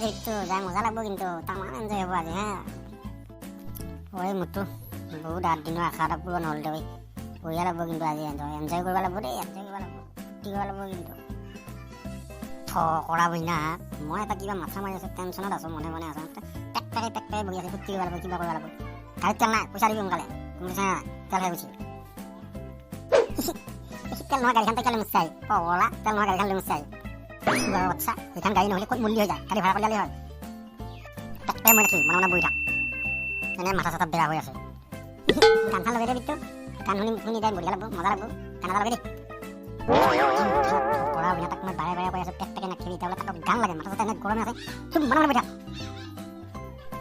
আজিতো যাই মজা লাগব কিন্তু তামান এনজয় হ'ব আজি হা ওই মুটু বহুত 8 দিনৰ আশা এটা পূৰণ হ'ল দেই বঢ়িয়া লাগব কিন্তু আজি এনজয় কৰিব লাগব দেই এনজয় কৰিব লাগব ফুৰ্তি কৰিব লাগব কিন্তু কৰা বইনা মই এটা কিবা মাথা মাৰি আছো টেনশ্যনত আছো মনে মনে আছো পেক পেক বহি আছে ফুৰ্তি কৰিব লাগব কিবা কৰিব লাগব গাড়ীত তেল নাই পইচা দিবি সোনকালে বুজিছা তেল হৈ গৈছে তেল নহয় গাড়ীখন তেল মুচাই পগলা তেল নহয় গাড়ীখন মুচাই আচ্ছা এইখন গাড়ী নহ'লে ক'ত মূল্য হৈ যায় গাড়ী ভাড়া কৰি ল'লে হ'ল পেক মই নাকি মনে মনে বহি থাক এনে মাথা চাথা বেয়া হৈ আছে গান চান লগাই দে বিট্টু গান শুনি যাই বঢ়িয়া লাগব মজা লাগব গান এটা লগাই দে কৰা বিনা তাক মই বাৰে বাৰে কৈ আছো পেক নাখিবি এতিয়া তাক গান লাগে মাথা চাথা এনে গৰমে আছে চুপ মনে মনে বহি থাক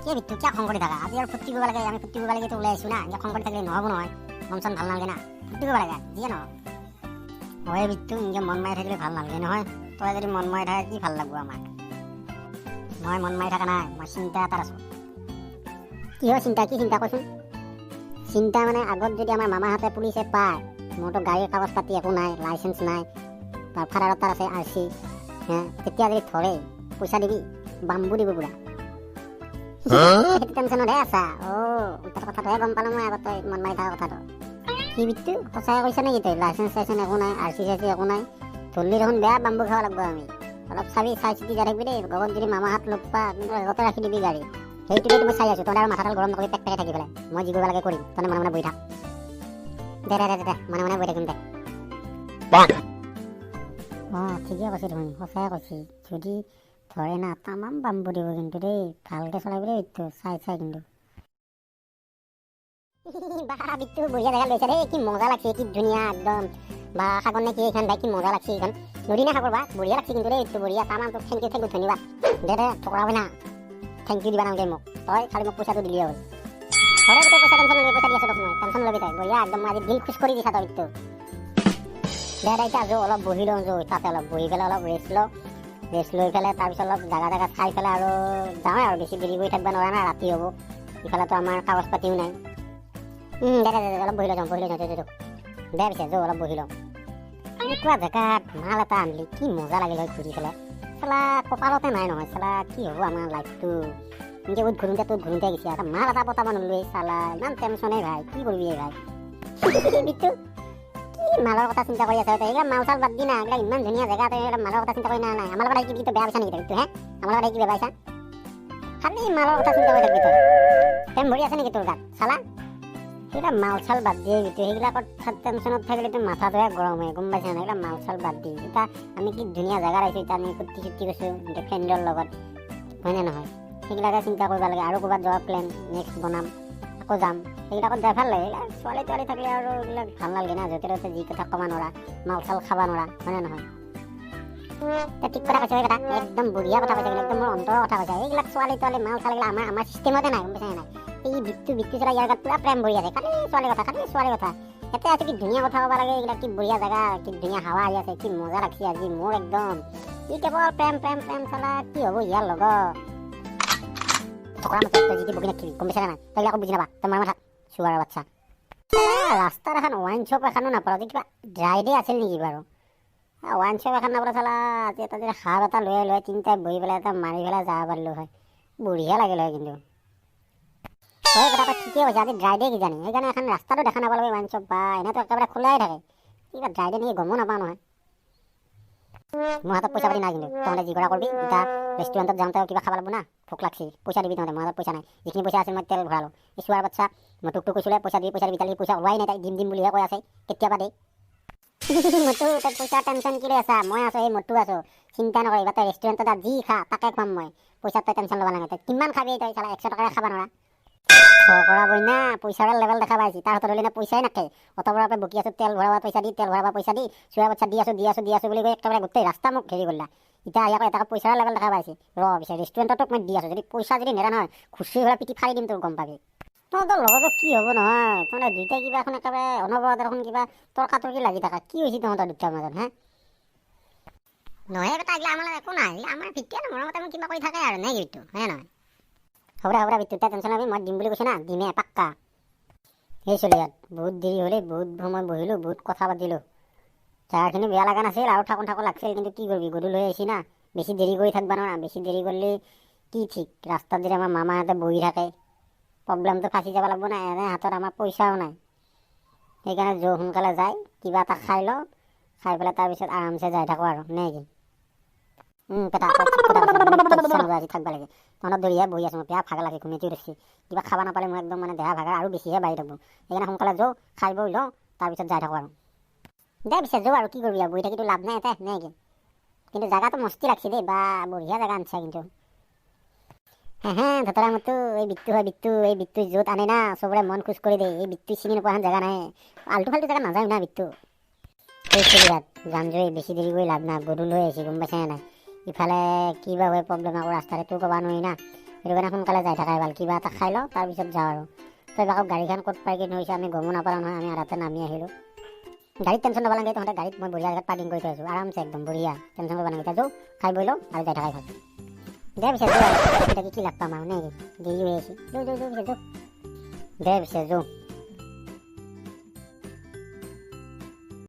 কি বিট্টু কিয় খং কৰি থাকা আজি আৰু ফুৰ্তি কৰিব লাগে আমি ফুৰ্তি কৰিব লাগে ওলাই আহিছো না এতিয়া খং কৰি থাকিলে নহ'ব নহয় মন চন ভাল নালাগে না ফুৰ্তি কৰিব লাগে যিয়ে নহয় হয় বিট্টু এনেকৈ মন মাৰি থাকিলে ভাল নালাগে নহয় তই যদি মন মাৰি থাকে কি ভাল লাগব আমাক মই মন মাৰি থকা নাই মই চিন্তা এটাত আছো কি হয় চিন্তা কি চিন্তা কৈছোন চিন্তা মানে আগত যদি আমাৰ মামাহঁতে পুলিচে পায় মোৰতো গাড়ীৰ কাগজ পাতি একো নাই লাইচেঞ্চ নাই তাৰ ফাদাৰৰ তাত আছে RC তেতিয়া যদি ধৰে পইচা দিবি বাম্বু দিব পুৰা টেনশ্যনতহে আছা তাৰ কথাটোহে গম পালোঁ মই আগত তই মন মাৰি থকা কথাটো কি বিট্টু সঁচাই কৈছা নেকি তই লাইচেঞ্চ চাইচেঞ্চ একো নাই RC একো নাই ধৰলি দেখোন বেয়া বাম্বু খাব লাগব আমি অলপ চাবি চাই চিতি যাই থাকিবি দেই লগত যদি মামাহঁত লগ পা কিন্তু আগতে ৰাখি দিবি গাড়ী সেইটোকে মই চাই আছো তহঁতে আৰু মাথাডাল গৰম নকৰি পেক থাকি পেলাই মই যি কৰিব লাগে কৰিম তহঁতে মনে মনে বহি থাক দে মনে মনে বহি থাকিম দে ঠিকে কৈছে দেখোন সঁচাই কৈছে যদি ধৰে না তামাম বাম্বু দিব কিন্তু দেই ভালকে চলাবি দেই চাই কিন্তু বিট্টু বঢ়িয়া জেগা লৈছে দেই কি মজা লাগছে কি ধুনীয়া একদম বা সাগৰ নে কি এইখন ভাই কি মজা লাগছে এইখন নদী না সাগৰ বা বঢ়িয়া লাগছে কিন্তু দেই বঢ়িয়া তামাম তোক থেংক ইউ ধন্যবাদ দে ঠকৰা হয় না থেংক ইউ দিবা নালাগে মোক তই খালি মোক পইচাটো দিলেই হ'ল ঘৰে গোটেই পইচা টেনশ্যন লৈ পইচা দি আছো তোক মই টেনশ্যন ল'বি তই বঢ়িয়া একদম আজি দিল খুচ কৰি দিছা তই বিট্টু দে এতিয়া যো অলপ বহি লওঁ যো তাতে অলপ বহি পেলাই অলপ ৰেষ্ট লৈ পেলাই তাৰপিছত অলপ জাগা চাই পেলাই আৰু যাওঁ আৰু বেছি দেৰি কৰি থাকিব নোৱাৰা না ৰাতি হ'ব ইফালেতো আমাৰ কাগজ পাতিও নাই দে অলপ বহি লৈ যাওঁ দে পিছে যো অলপ বহি লওঁ এনেকুৱা জেগাত মাল এটা আনিলি কি মজা লাগিল হয় ঘূৰি পেলাই চালা কপালতে নাই নহয় চালা কি হ'ব আমাৰ লাইফটো এনেকৈ ঘূৰোঁতে গৈছে এটা মাল এটা পতাব নলৈ চালা ইমান টেনশ্যনে ভাই কি কৰিবি ভাই বিট্টু কি মালৰ কথা চিন্তা কৰি আছা এইবিলাক মাল চাল বাদ দি না এইবিলাক ইমান ধুনীয়া জেগা তই মালৰ কথা চিন্তা কৰি নাই আমাৰ লগত আহি কি বেয়া পাইছা নেকি তই আমাৰ লগত আহি কি বেয়া পাইছা খালি মালৰ কথা চিন্তা কৰি থাকিবি তই প্ৰেম ভৰি আছে নেকি তোৰ গাত চালা সেইবিলাক মাল চাল বাদ দিয়ে কিন্তু সেইবিলাকত টেনশ্যনত থাকিলেতো মাথাটোহে গৰম হয় গম পাইছা না এইবিলাক মাল চাল বাদ দি এতিয়া আমি কি ধুনীয়া জেগাত আহিছোঁ এতিয়া আমি ফুৰ্তি কৰিছোঁ এতিয়া ফ্ৰেণ্ডৰ লগত হয়নে নহয় সেইবিলাকে চিন্তা কৰিব লাগে আৰু ক'ৰবাত যোৱাৰ প্লেন নেক্সট বনাম আকৌ যাম সেইবিলাকত যাই ভাল লাগে ছোৱালী তোৱালী থাকিলে আৰু এইবিলাক ভাল নালাগে না য'তে ত'তে যি কথা ক'ব নোৱাৰা মাল চাল খাব নোৱাৰা হয়নে নহয় ঠিক কথা কৈছে কথা একদম বঢ়িয়া কথা কৈছে একদম মোৰ অন্তৰৰ কথা কৈছে এইবিলাক ছোৱালী তোৱালী মাল চাল আমাৰ চিষ্টেমতে নাই গম পাইছা নাই এই বিট্টু চলা ইয়াৰ গাত পুৰা প্ৰেম ভৰি আছে খালি ছোৱালী কথা ইয়াতে আছে কি ধুনীয়া কথা ক'ব লাগে এইবিলাক কি বঢ়িয়া জেগা কি ধুনীয়া হাৱা আহি আছে কি মজা লাগছে আজি মোৰ একদম ই কেৱল প্ৰেম চালা কি হ'ব ইয়াৰ লগত ঠকৰা মাথা তই যিটো বকি নাথাকিবি গম পাইছা নাই তই আকৌ বুজি নাপা তই মাৰ মাথা চুগাৰৰ বাচ্চা ৰাস্তাত এখন ৱাইন শ্বপ এখনো নাপাওঁ আজি কিবা ড্ৰাই ডে আছিল নেকি বাৰু ৱাইন শ্বপ এখন নাপাওঁ চালা আজি এটা যদি সাপ এটা লৈ তিনিটাই বহি পেলাই এটা মাৰি পেলাই যাব পাৰিলোঁ হয় বঢ়িয়া লাগিল হয় কিন্তু তই কথাটো ঠিকেই কৈছে আজি ড্ৰাই ডে কিজানি সেইকাৰণে এখন ৰাস্তাটো দেখা নাপালোঁ ৱাইন শ্বপ বা এনেতো একেবাৰে খোলাই থাকে কিবা ড্ৰাই ডে নেকি গমো নাপাওঁ নহয় মোৰ হাতত পইচা পাতি নাই কিন্তু তহঁতে যি কৰা কৰিবি এতিয়া ৰেষ্টুৰেণ্টত যাওঁতে কিবা খাব লাগিব না ভোক লাগছি পইচা দিবি তহঁতে মোৰ হাতত পইচা নাই যিখিনি পইচা আছিল মই তেল ভৰালোঁ এই চোৱাৰ বাচ্চা মই তোক কৈছিলে পইচা দিবি তালি পইচা ওলাই নাই তাই দিম বুলিহে কৈ আছে কেতিয়াবা দেই মটু তই পইচা টেনশ্যন কি লৈ আছা মই আছোঁ এই মটু আছোঁ চিন্তা নকৰিবা তই ৰেষ্টুৰেণ্টত যি খা তাকে খুৱাম মই পইচা তই টেনশ্যন ল'ব নালাগে তই কিমান খাবি তই চালা 100 টকাৰে খাব নোৱাৰা কৰা বই না পইচাৰ লেভেল দেখা পাইছি তাৰ হাতত হ'লে না পইচাই নাথাকে অতবাৰৰ পৰা বকি আছোঁ তেল ভৰাব পইচা দি চোৱাৰ বাচ্চা দি আছোঁ বুলি কৈ একেবাৰে গোটেই ৰাস্তা মোক ঘেৰি কৰিলা এতিয়া ইয়াৰ এটা পইচাৰ লেভেল দেখা পাইছি পিছে ৰেষ্টুৰেণ্টত মই দি আছোঁ যদি পইচা যদি নেৰা নহয় খুচৰি হ'লে পিটি ফাৰি দিম তোৰ গম পাবি তহঁতৰ লগতো কি হ'ব নহয় তহঁতে দুইটাই কিবা এখন একেবাৰে অনবৰত এখন কিবা তৰ্কাতৰ্কি লাগি থাকা কি হৈছে তহঁতৰ দুটাৰ মাজত নহয় বেটা এইগিলা আমাৰ একো নাই আমাৰ ভিতৰত মৰমতে মোক কিবা কৰি থাকে আৰু নাই কিন্তু হয় নহয় হ'ব বিট্টু তই টেনশ্যন ল'বি মই দিম বুলি কৈছোঁ না দিমে পাক্কা সেই চলি ইয়াত বহুত দেৰি হ'লে বহুত সময় বহিলোঁ বহুত কথা পাতিলোঁ জেগাখিনি বেয়া লগা নাছিল আৰু থাকোঁ লাগছিল কিন্তু কি কৰিবি গধূলি হৈ আহিছি না বেছি দেৰি কৰি থাকিব নোৱাৰা বেছি দেৰি কৰিলে কি ঠিক ৰাস্তাত যদি আমাৰ মামাহঁতে বহি থাকে প্ৰব্লেমটো ফাঁচি যাব লাগিব নাই, এনে হাতত আমাৰ পইচাও নাই। সেইকাৰণে যোগ সোনকালে যায়, কিবা এটা খাই লওঁ, খাই পেলাই তাৰপিছত আৰামছে যাই থাকোঁ আৰু নে কি? পেটা আজি থাকিব লাগে তহঁতৰ দৰিয়া বহি আছোঁ, বেয়া ভাগৰ লাগে, ঘুমিয়ে উঠিছে, কিবা খাব নাপালে মোৰ একদম মানে দেহা ভাগৰ আৰু বেছিহে বাঢ়ি থাকোঁ। সেইকাৰণে সোনকালে যাওঁ, খাই বৈ লওঁ, তাৰপিছত যাই থাকোঁ আৰু দে পিছে যাওঁ আৰু কি কৰিবি আৰু বহি থাকিতো লাভ নাই এটাই নে কি? কিন্তু জেগাটো মস্তি লাগছে দেই, বা বঢ়িয়া জেগা আনছে কিন্তু। হে ধতৰা মতো এই বিত্তু হয়, এই বিত্তু য'ত আনে না চবৰে মন খোজ কৰি দিয়ে। এই বিত্তু চিনি নোপোৱা এখন জেগা নাই, আল্টু ফাল্টু জেগা নাযায় না বিত্তু। জানজৈ বেছি দেৰি কৰি লাভ নাই, গধূল হৈ আহিছে গম পাইছে নাই? ইফালে কিবা হয় প্ৰব্লেম আকৌ ৰাস্তাৰে তোৰ ক'ব নোৱাৰি না, সেইটো কাৰণে সোনকালে যাই থাকাই ভাল। কিবা এটা খাই লওঁ তাৰপিছত যাওঁ আৰু তই আকৌ গাড়ীখন ক'ত পাৰ্কিং হৈছে আমি গমো নাপালোঁ নহয়, আমি আধাতে নামি আহিলোঁ। গাড়ীত টেনশ্যন ল'ব লাগে তহঁতে, গাড়ীত মই বঢ়িয়া জেগাত পাৰ্কিং কৰি থৈ আছোঁ আৰামছে একদম বঢ়িয়া, টেনশ্যন ল'ব নালাগে। এতিয়া যাওঁ, খাই বৈ লওঁ আৰু যাই থাকাই ভাল। দে পিছে যাওঁ, কি লাভ পাম আৰু নে কি? দেৰি হৈ আছে, যাওঁ দে পিছে যাওঁ।